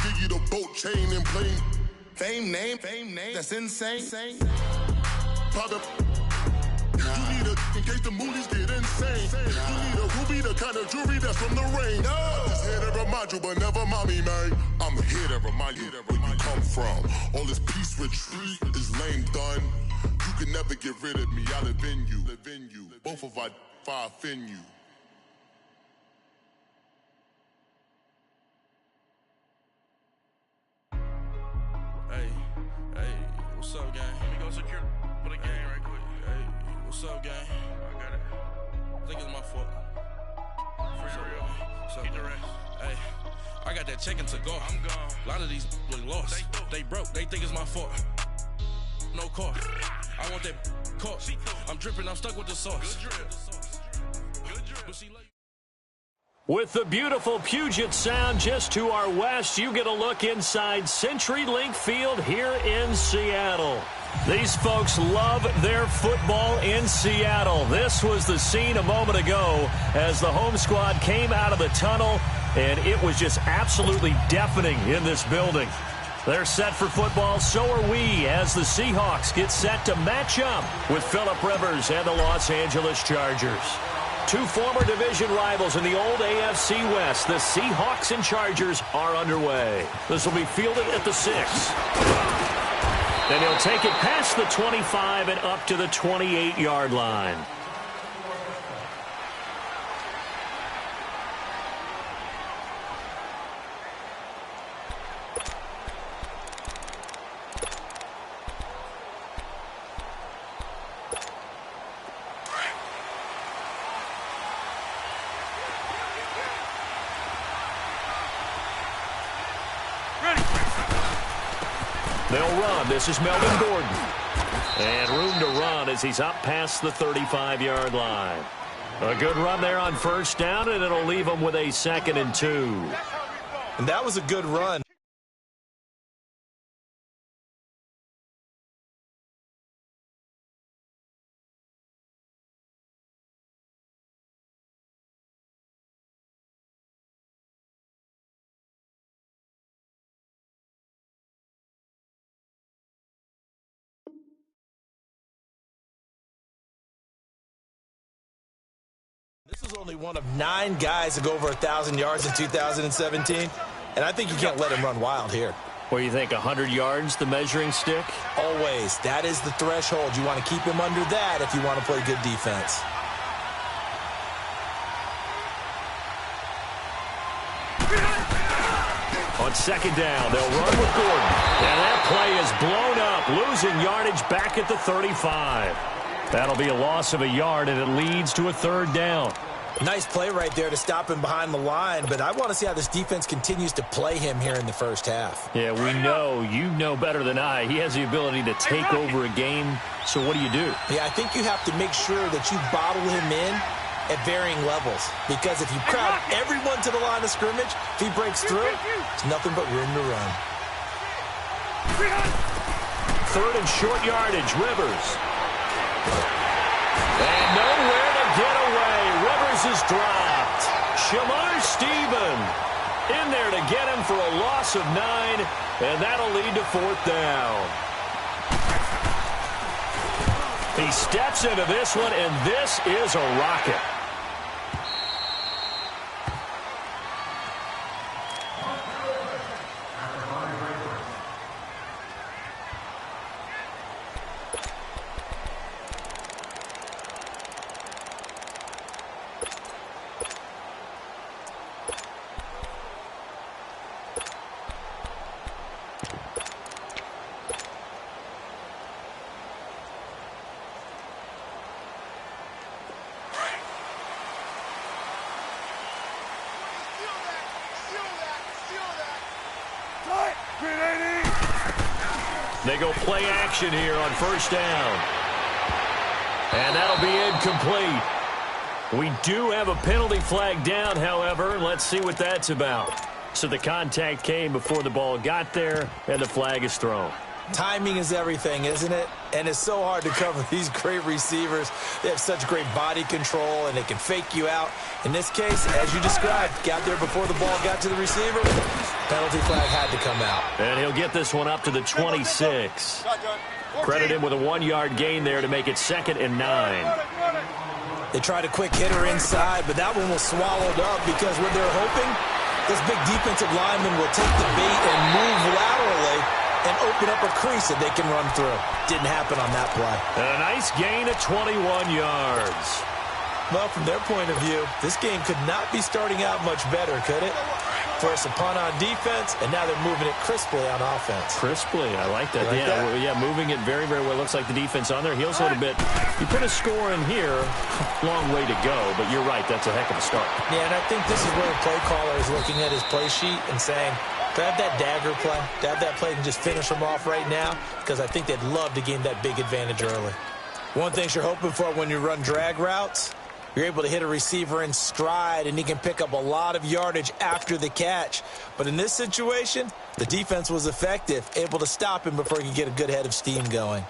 give you the boat chain and plane. Fame name, that's insane. Pop up. You need a, in case the movies get insane. You need a ruby, the kind of jewelry that's from the rain. I'm just here to remind you, but never mommy, man. I'm here to remind you where you come from. All this peace retreat is lame done. You can never get rid of me, I live in you. Both of our five in you. Hey, what's up, gang? Let me go secure for the game right quick. Hey, what's up, gang? I got it. I think it's my fault. For real. What's up, the rest. Hey, I got that chicken to go. I'm gone. A lot of these look lost. They broke. They think it's my fault. No car. I want that caught. I'm dripping. I'm stuck with the sauce. Good drip. With the beautiful Puget Sound just to our west, you get a look inside CenturyLink Field here in Seattle. These folks love their football in Seattle. This was the scene a moment ago as the home squad came out of the tunnel, and it was just absolutely deafening in this building. They're set for football, so are we, as the Seahawks get set to match up with Phillip Rivers and the Los Angeles Chargers. Two former division rivals in the old AFC West, the Seahawks and Chargers, are underway. This will be fielded at the 6. Then he'll take it past the 25 and up to the 28-yard line. They'll run. This is Melvin Gordon. And room to run as he's up past the 35-yard line. A good run there on first down, and it'll leave him with a 2nd and 2. And that was a good run. This is only one of 9 guys to go over 1,000 yards in 2017, and I think you can't let him run wild here. What do you think, 100 yards, the measuring stick? Always. That is the threshold. You want to keep him under that if you want to play good defense. On second down, they'll run with Gordon. And that play is blown up, losing yardage back at the 35. That'll be a loss of a yard, and it leads to a 3rd down. Nice play right there to stop him behind the line, but I want to see how this defense continues to play him here in the first half. Yeah, we know. You know better than I. He has the ability to take over a game, so what do you do? Yeah, I think you have to make sure that you bottle him in at varying levels, because if you crowd everyone to the line of scrimmage, if he breaks through, there's nothing but room to run. 3rd and short yardage, Rivers. And nowhere to get away. Rivers is dropped. Shamar Stephen in there to get him for a loss of 9, and that'll lead to 4th down. He steps into this one, and this is a rocket. They go play action here on first down. And that'll be incomplete. We do have a penalty flag down, however. Let's see what that's about. So the contact came before the ball got there, and the flag is thrown. Timing is everything, isn't it? And it's so hard to cover these great receivers. They have such great body control, and they can fake you out. In this case, as you described, got there before the ball got to the receiver. Penalty flag had to come out. And he'll get this one up to the 26. Credit him with a 1-yard gain there to make it 2nd and 9. They tried a quick hitter inside, but that one was swallowed up because what they're hoping, this big defensive lineman will take the bait and move laterally and open up a crease that they can run through. Didn't happen on that play. And a nice gain of 21 yards. Well, from their point of view, this game could not be starting out much better, could it? First a punt on defense, and now they're moving it crisply on offense. Crisply, I like that. Yeah, moving it very, very well. Looks like the defense on their heels a little bit. You put a score in here, long way to go, but you're right, that's a heck of a start. Yeah, and I think this is where the play caller is looking at his play sheet and saying, grab that dagger play, grab that play and just finish them off right now, because I think they'd love to gain that big advantage early. One thing you're hoping for when you run drag routes, you're able to hit a receiver in stride, and he can pick up a lot of yardage after the catch. But in this situation, the defense was effective, able to stop him before he could get a good head of steam going.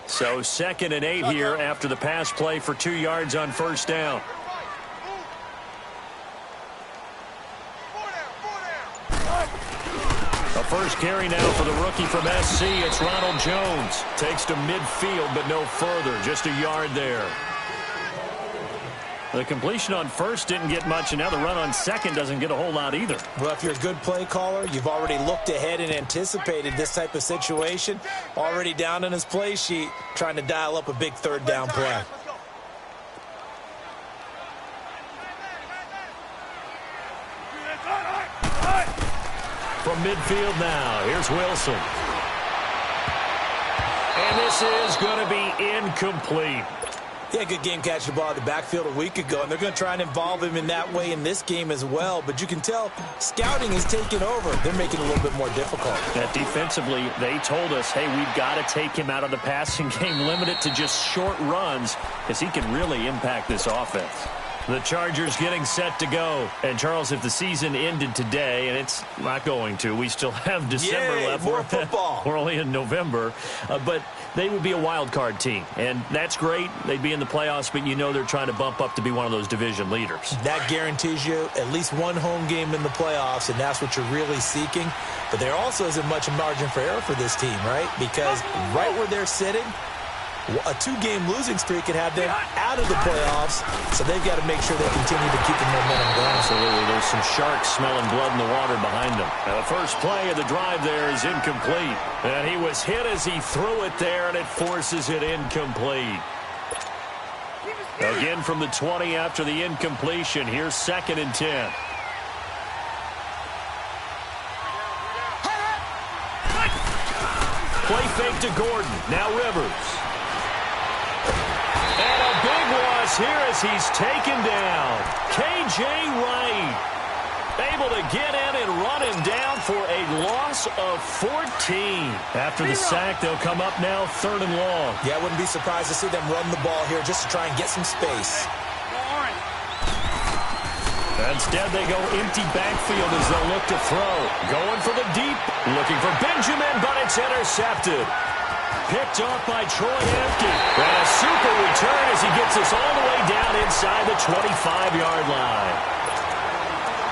So 2nd and 8 here after the pass play for 2 yards on first down. A first carry now for the rookie from SC. It's Ronald Jones. Takes to midfield, but no further. Just a yard there. The completion on first didn't get much, and now the run on second doesn't get a whole lot either. Well, if you're a good play caller, you've already looked ahead and anticipated this type of situation. Already down in his play sheet, trying to dial up a big third down play. From midfield now, here's Wilson. And this is going to be incomplete. Yeah, good game catching the ball in the backfield a week ago, and they're going to try and involve him in that way in this game as well. But you can tell scouting is taking over. They're making it a little bit more difficult. That defensively, they told us, hey, we've got to take him out of the passing game, limit it to just short runs, because he can really impact this offense. The Chargers getting set to go. And, Charles, if the season ended today, and it's not going to, we still have December left. More football. We're only in November. But they would be a wild card team. And that's great. They'd be in the playoffs, but you know they're trying to bump up to be one of those division leaders. That guarantees you at least one home game in the playoffs, and that's what you're really seeking. But there also isn't much margin for error for this team, right? Because right where they're sitting, a 2-game losing streak could have them out of the playoffs, so they've got to make sure they continue to keep the momentum going. Absolutely. There's some sharks smelling blood in the water behind them. Now, the first play of the drive there is incomplete. And he was hit as he threw it there, and it forces it incomplete. Again from the 20 after the incompletion. Here's 2nd and 10. Play fake to Gordon. Now Rivers. And a big loss here as he's taken down. K.J. Wright able to get in and run him down for a loss of 14. After the sack, they'll come up now 3rd and long. Yeah, I wouldn't be surprised to see them run the ball here just to try and get some space. Instead, they go empty backfield as they'll look to throw. Going for the deep. Looking for Benjamin, but it's intercepted. Picked off by Troy Apke. And a super return as he gets us all the way down inside the 25-yard line.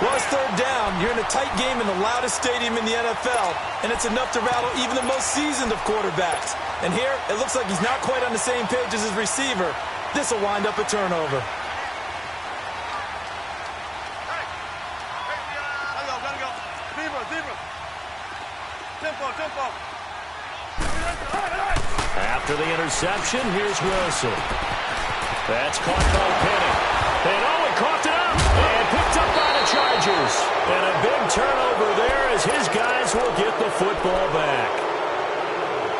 Well, it's 3rd down. You're in a tight game in the loudest stadium in the NFL, and it's enough to rattle even the most seasoned of quarterbacks. And here, it looks like he's not quite on the same page as his receiver. This will wind up a turnover. After the interception, here's Wilson. That's caught by Penny. And Owen coughed it up and picked up by the Chargers. And a big turnover there as his guys will get the football back.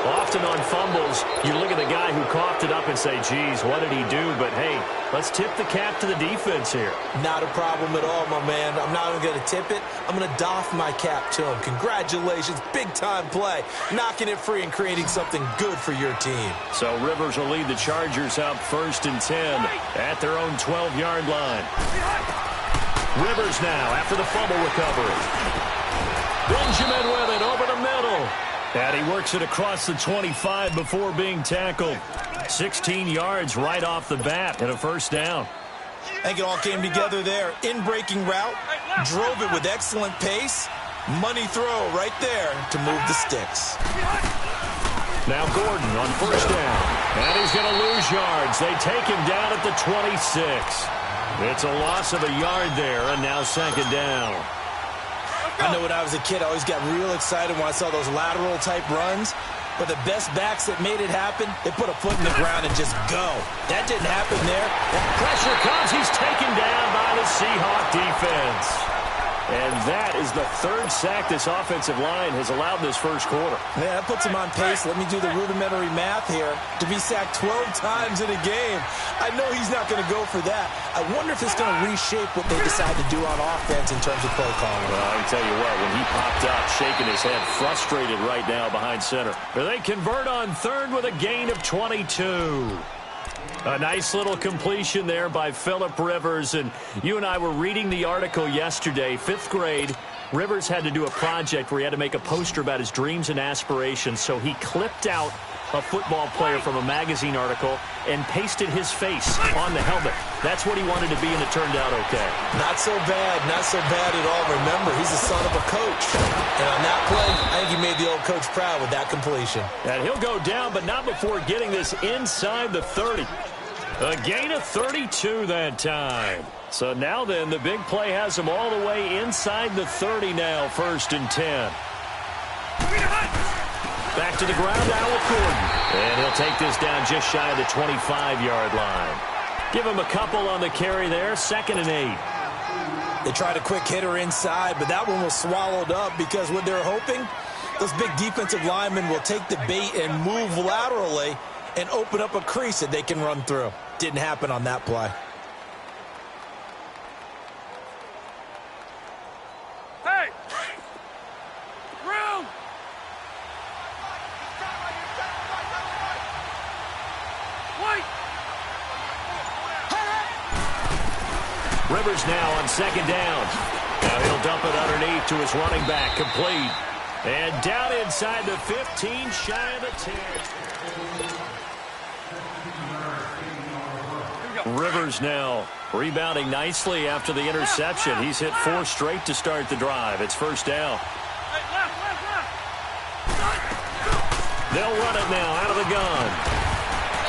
Often on fumbles, you look at the guy who coughed it up and say, geez, what did he do? But, hey, let's tip the cap to the defense here. Not a problem at all, my man. I'm not even going to tip it. I'm going to doff my cap to him. Congratulations. Big-time play. Knocking it free and creating something good for your team. So Rivers will lead the Chargers up 1st and 10 at their own 12-yard line. Rivers now after the fumble recovery. Benjamin with it over the middle. And he works it across the 25 before being tackled. 16 yards right off the bat and a 1st down. I think it all came together there. In-breaking route, drove it with excellent pace. Money throw right there to move the sticks. Now Gordon on 1st down. And he's going to lose yards. They take him down at the 26. It's a loss of a yard there, and now 2nd down. I know when I was a kid, I always got real excited when I saw those lateral-type runs. But the best backs that made it happen, they put a foot in the ground and just go. That didn't happen there. Pressure comes. He's taken down by the Seahawk defense. And that is the 3rd sack this offensive line has allowed this 1st quarter. Yeah, that puts him on pace. Let me do the rudimentary math here. To be sacked 12 times in a game, I know he's not going to go for that. I wonder if it's going to reshape what they decide to do on offense in terms of play calling. Well, I can tell you what, when he popped up, shaking his head, frustrated right now behind center. They convert on 3rd with a gain of 22. A nice little completion there by Phillip Rivers. And you and I were reading the article yesterday, 5th grade. Rivers had to do a project where he had to make a poster about his dreams and aspirations. So he clipped out a football player from a magazine article and pasted his face on the helmet. That's what he wanted to be, and it turned out okay. Not so bad at all. Remember, he's the son of a coach. And on that play, I think he made the old coach proud with that completion. And he'll go down, but not before getting this inside the 30. A gain of 32 that time. So now then, the big play has him all the way inside the 30 now, 1st and 10. Back to the ground now with Gordon. And he'll take this down just shy of the 25-yard line. Give him a couple on the carry there, 2nd and 8. They tried a quick hitter inside, but that one was swallowed up because what they're hoping, those big defensive linemen will take the bait and move laterally and open up a crease that they can run through. Didn't happen on that play. Hey! Room! Wait! Rivers now on 2nd down. Now he'll dump it underneath to his running back, complete. And down inside the 15, shy of the 10. Rivers now rebounding nicely after the interception. He's hit 4 straight to start the drive. It's 1st down. They'll run it now out of the gun.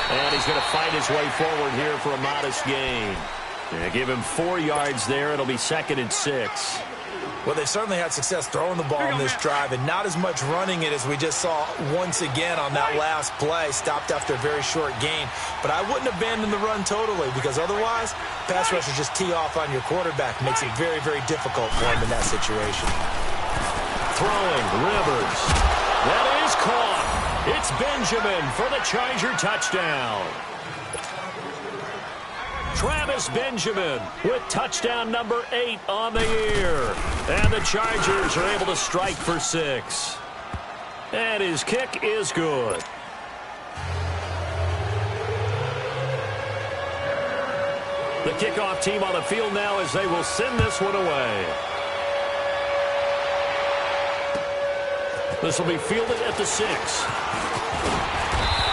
And he's going to fight his way forward here for a modest gain. They give him 4 yards there. It'll be 2nd and 6. Well, they certainly had success throwing the ball in this drive and not as much running it as we just saw once again on that last play. Stopped after a very short gain. But I wouldn't abandon the run totally because otherwise, pass rushers just tee off on your quarterback. Makes it very, very difficult for him in that situation. Throwing, Rivers. That is caught. It's Benjamin for the Charger touchdown. Travis Benjamin with touchdown number 8 on the year. And the Chargers are able to strike for 6. And his kick is good. The kickoff team on the field now as they will send this one away. This will be fielded at the 6.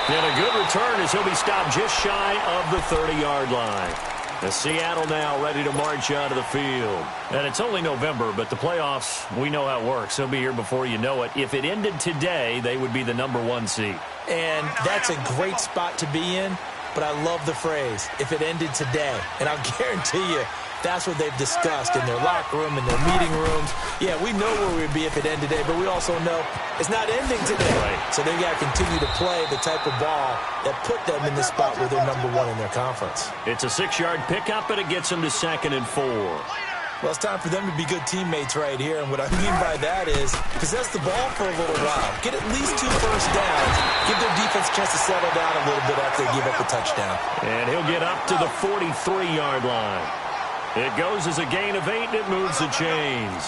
And a good return as he'll be stopped just shy of the 30-yard line. The Seattle now ready to march onto the field. And it's only November, but the playoffs, we know how it works. They'll be here before you know it. If it ended today, they would be the number 1 seed. And that's a great spot to be in, but I love the phrase, if it ended today. And I'll guarantee you, that's what they've discussed in their locker room, in their meeting rooms. Yeah, we know where we'd be if it ended today, but we also know it's not ending today. Right. So they got to continue to play the type of ball that put them in the spot where they're number 1 in their conference. It's a 6-yard pickup, and it gets them to 2nd and 4. Well, it's time for them to be good teammates right here, and what I mean by that is possess the ball for a little while. Get at least 2 first downs. Give their defense a chance to settle down a little bit after they give up the touchdown. And he'll get up to the 43-yard line. It goes as a gain of 8, and it moves the chains.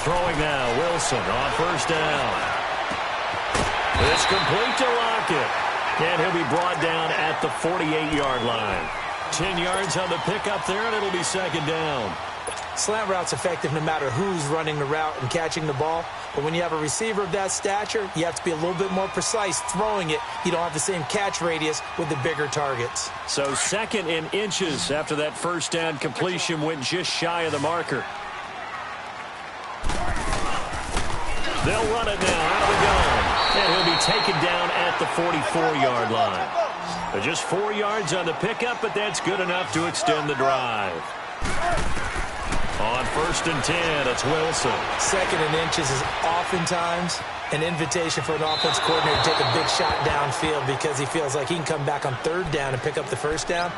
Throwing now, Wilson on first down. It's complete to Lockett. And he'll be brought down at the 48-yard line. 10 yards on the pickup there, and it'll be second down. Slant route's effective no matter who's running the route and catching the ball. But when you have a receiver of that stature, you have to be a little bit more precise throwing it. You don't have the same catch radius with the bigger targets. So second in inches after that first down completion went just shy of the marker. They'll run it now out of the gun. And he'll be taken down at the 44-yard line. Just 4 yards on the pickup, but that's good enough to extend the drive. On first and 10, it's Wilson. Second and inches is oftentimes an invitation for an offense coordinator to take a big shot downfield because he feels like he can come back on third down and pick up the first down.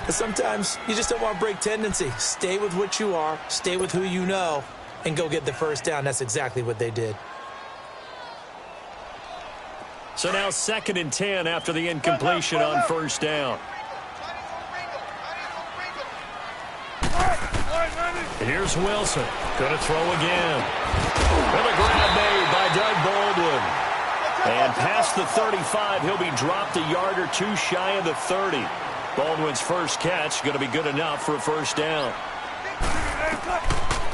But sometimes you just don't want to break tendency. Stay with what you are, stay with who you know, and go get the first down. That's exactly what they did. So now second and 10 after the incompletion on first down. Here's Wilson. Going to throw again. And a grab made by Doug Baldwin. And past the 35, he'll be dropped a yard or 2 shy of the 30. Baldwin's first catch going to be good enough for a first down.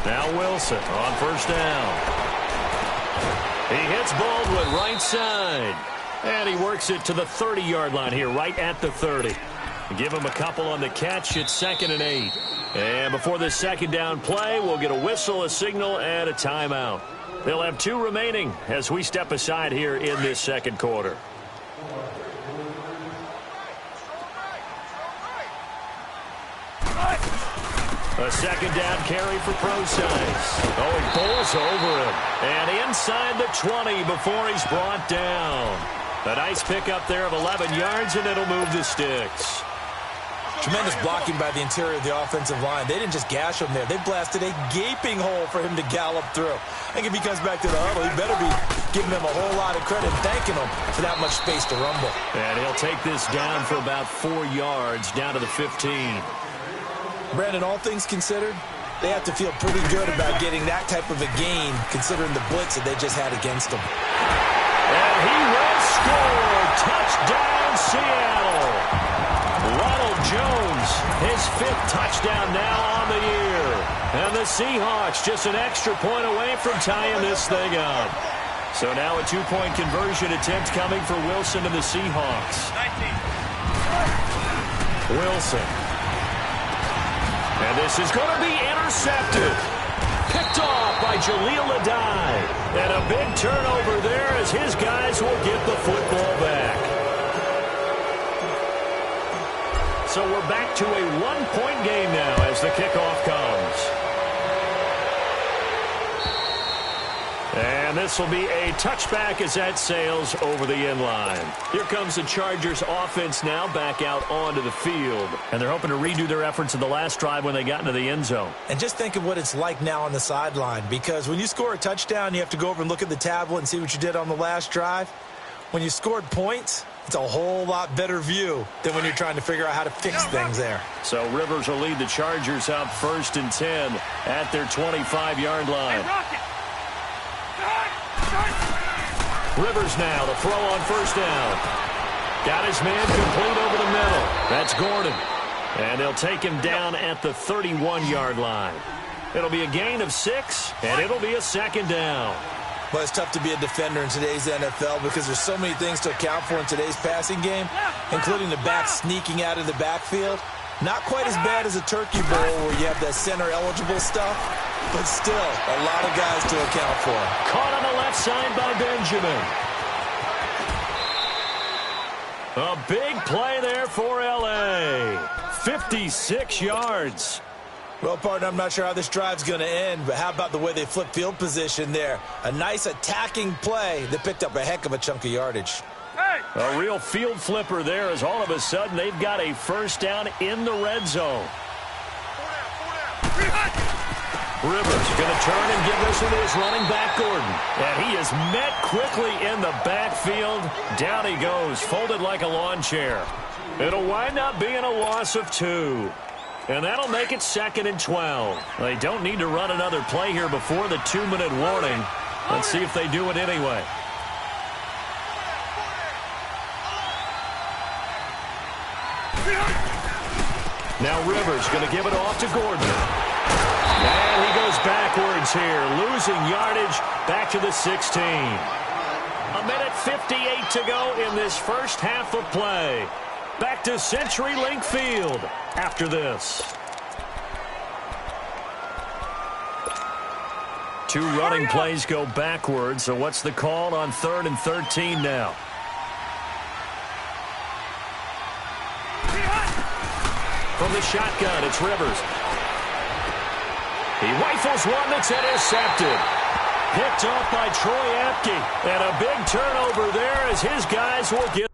Now Wilson on first down. He hits Baldwin right side. And he works it to the 30-yard line here, right at the 30. Give him a couple on the catch. It's second and 8. And before this second down play, we'll get a whistle, a signal, and a timeout. They'll have 2 remaining as we step aside here in this second quarter. A second down carry for Procise. Oh, he bowls over him. And inside the 20 before he's brought down. A nice pickup there of 11 yards, and it'll move the sticks. Tremendous blocking by the interior of the offensive line. They didn't just gash him there. They blasted a gaping hole for him to gallop through. I think if he comes back to the huddle, he better be giving them a whole lot of credit and thanking them for that much space to rumble. And he'll take this down for about 4 yards, down to the 15. Brandon, all things considered, they have to feel pretty good about getting that type of a gain, considering the blitz that they just had against them. And he will score. Touchdown, Seattle. Ronald Jones, his 5th touchdown now on the year. And the Seahawks just an extra point away from tying this thing up. So now a 2-point conversion attempt coming for Wilson and the Seahawks. 19. Wilson. And this is going to be intercepted. Picked off by Jaleel Adai. And a big turnover there as his guys will get the football back. So we're back to a 1-point game now as the kickoff comes. And this will be a touchback as that sails over the end line. Here comes the Chargers offense now back out onto the field. And they're hoping to redo their efforts in the last drive when they got into the end zone. And just think of what it's like now on the sideline. Because when you score a touchdown, you have to go over and look at the tablet and see what you did on the last drive. When you scored points, it's a whole lot better view than when you're trying to figure out how to fix things there. So Rivers will lead the Chargers up first and 10 at their 25-yard line. Rivers now to throw on first down. Got his man complete over the middle. That's Gordon. And they'll take him down at the 31-yard line. It'll be a gain of 6, and it'll be a second down. Well, it's tough to be a defender in today's NFL because there's so many things to account for in today's passing game, including the back sneaking out of the backfield. Not quite as bad as a turkey bowl where you have that center-eligible stuff, but still a lot of guys to account for. Caught on the left side by Benjamin. A big play there for L.A. 56 yards. Well, partner, I'm not sure how this drive's going to end, but how about the way they flip field position there? A nice attacking play that picked up a heck of a chunk of yardage. A real field flipper there as all of a sudden they've got a first down in the red zone. Rivers going to turn and give this one to his running back, Gordon. And he is met quickly in the backfield. Down he goes, folded like a lawn chair. It'll wind up being a loss of 2. And that'll make it 2nd and 12. They don't need to run another play here before the 2-minute warning. Let's see if they do it anyway. Now Rivers going to give it off to Gordon. And he goes backwards here, losing yardage back to the 16. 1:58 to go in this first half of play. Back to CenturyLink Field after this. 2 running plays go backwards, so what's the call on 3rd and 13 now? From the shotgun, it's Rivers. He rifles one that's intercepted. Picked off by Troy Apke. And a big turnover there as his guys will get